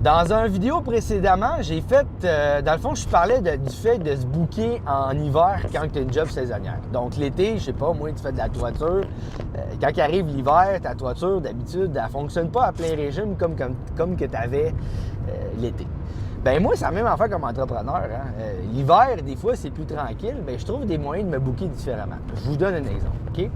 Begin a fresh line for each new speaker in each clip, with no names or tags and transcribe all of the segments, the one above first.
Dans une vidéo précédemment, j'ai fait, dans le fond, je parlais du fait de se booker en hiver quand tu as une job saisonnière. Donc l'été, je sais pas, moi, tu fais de la toiture. Quand arrive l'hiver, ta toiture, d'habitude, elle ne fonctionne pas à plein régime comme que tu avais l'été. Ben moi, c'est la même affaire comme entrepreneur. Hein? L'hiver, des fois, c'est plus tranquille. Ben, je trouve des moyens de me booker différemment. Je vous donne un exemple, OK?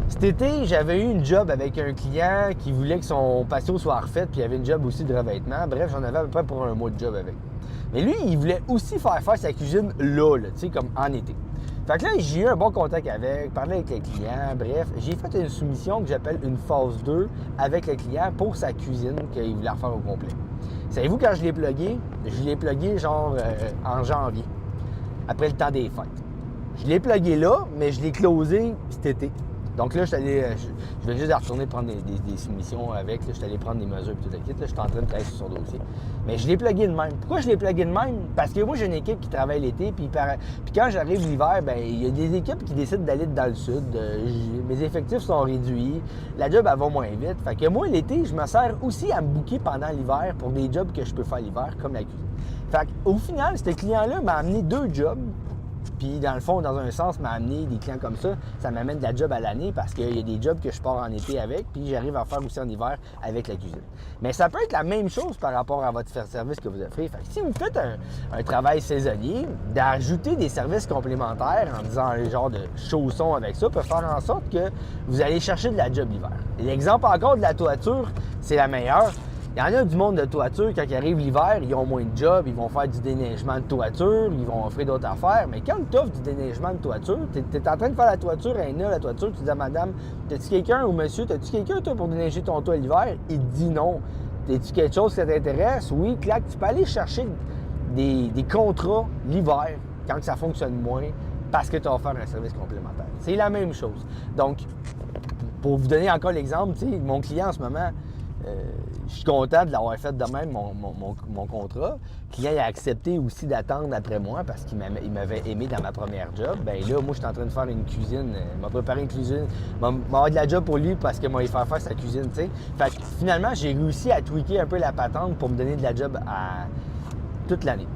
Cet été, j'avais eu une job avec un client qui voulait que son patio soit refait, puis il y avait une job aussi de revêtement. Bref, j'en avais à peu près pour un mois de job avec. Mais lui, il voulait aussi faire sa cuisine là, tu sais, comme en été. Fait que là, j'ai eu un bon contact avec, parlé avec le client, bref. J'ai fait une soumission que j'appelle une phase 2 avec le client pour sa cuisine qu'il voulait refaire au complet. Savez-vous, quand je l'ai plugué? Je l'ai plugué genre en janvier, après le temps des fêtes. Je l'ai plugué là, mais je l'ai closé cet été. Donc là, je vais juste retourner prendre des soumissions avec. Là, je suis allé prendre des mesures et tout le kit. Là, je suis en train de travailler sur son dossier. Mais je l'ai plugué de même. Pourquoi je l'ai plugué de même? Parce que moi, j'ai une équipe qui travaille l'été. Puis quand j'arrive l'hiver, ben il y a des équipes qui décident d'aller dans le sud. Mes effectifs sont réduits. La job, elle va moins vite. Fait que moi, l'été, je me sers aussi à me booker pendant l'hiver pour des jobs que je peux faire l'hiver, comme la cuisine. Fait qu'au final, ce client-là m'a amené 2 jobs. Puis, dans le fond, dans un sens, m'a amené des clients comme ça m'amène de la job à l'année parce qu'il y a des jobs que je pars en été avec, puis j'arrive à faire aussi en hiver avec la cuisine. Mais ça peut être la même chose par rapport à votre service que vous offrez. Fait que si vous faites un travail saisonnier, d'ajouter des services complémentaires en disant un genre de chaussons avec ça peut faire en sorte que vous allez chercher de la job l'hiver. L'exemple encore de la toiture, c'est la meilleure. Il y en a du monde de toiture, quand il arrive l'hiver, ils ont moins de job, ils vont faire du déneigement de toiture, ils vont offrir d'autres affaires. Mais quand tu offres du déneigement de toiture, tu es en train de faire la toiture, la toiture, tu dis à madame, t'as-tu quelqu'un ou monsieur, t'as-tu quelqu'un toi pour déneiger ton toit l'hiver? Il te dit non. T'as-tu quelque chose qui t'intéresse? Oui, clac, tu peux aller chercher des contrats l'hiver quand ça fonctionne moins parce que tu as offert un service complémentaire. C'est la même chose. Donc, pour vous donner encore l'exemple, mon client en ce moment, je suis content de l'avoir fait de même, mon contrat. Le client a accepté aussi d'attendre après moi parce qu'il m'avait aimé dans ma première job. Bien là, moi, je suis en train de faire une cuisine. Il m'a préparé une cuisine. Il m'a avoir de la job pour lui parce qu'il m'a fait faire sa cuisine, tu sais. Fait que finalement, j'ai réussi à tweaker un peu la patente pour me donner de la job à toute l'année.